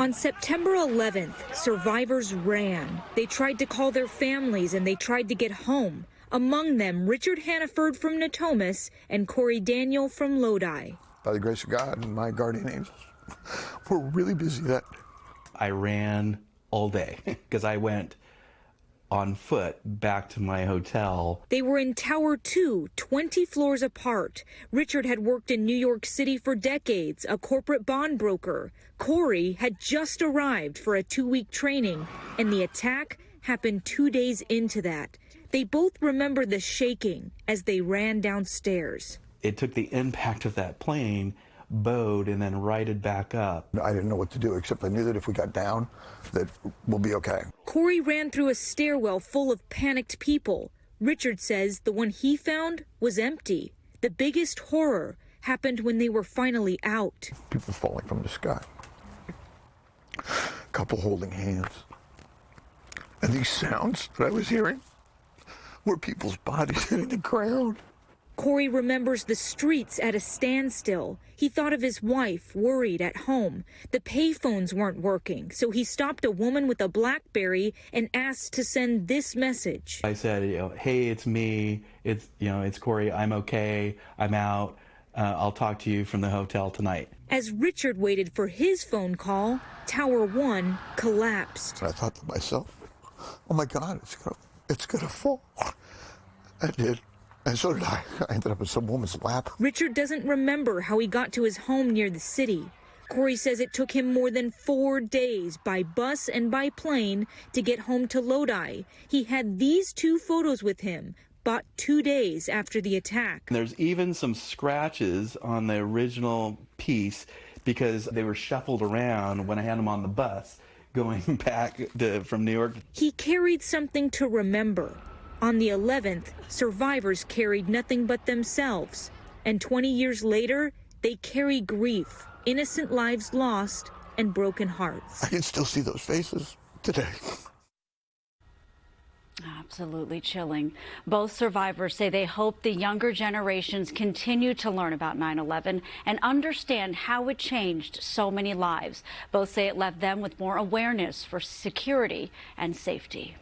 On September 11th, survivors ran. They tried to call their families and they tried to get home. Among them, Richard Hannaford from Natomas and Corey Daniel from Lodi. By the grace of God and my guardian angels, we're really busy that day. I ran all day because I went on foot back to my hotel. They were in Tower 2, 20 floors apart. Richard had worked in New York City for decades, a corporate bond broker. Corey had just arrived for a 2-week training, and the attack happened 2 days into that. They both remember the shaking as they ran downstairs. It took the impact of that plane, bowed, and then righted back up. I didn't know what to do, except I knew that if we got down, that we'll be okay. Corey ran through a stairwell full of panicked people. Richard says the one he found was empty. The biggest horror happened when they were finally out. People falling from the sky. A couple holding hands. And these sounds that I was hearing were people's bodies hitting the ground. Corey remembers the streets at a standstill. He thought of his wife, worried at home. The payphones weren't working, so he stopped a woman with a BlackBerry and asked to send this message. I said, hey, it's me. It's Corey. I'm okay. I'm out. I'll talk to you from the hotel tonight. As Richard waited for his phone call, Tower 1 collapsed. And I thought to myself, oh my God, it's gonna fall. It did. And so did I. I ended up in some woman's lap. Richard doesn't remember how he got to his home near the city. Corey says it took him more than 4 days by bus and by plane to get home to Lodi. He had these 2 photos with him, bought 2 days after the attack. There's even some scratches on the original piece because they were shuffled around when I had them on the bus going back from New York. He carried something to remember. On the 11th, survivors carried nothing but themselves. And 20 years later, they carry grief, innocent lives lost, and broken hearts. I can still see those faces today. Absolutely chilling. Both survivors say they hope the younger generations continue to learn about 9/11 and understand how it changed so many lives. Both say it left them with more awareness for security and safety.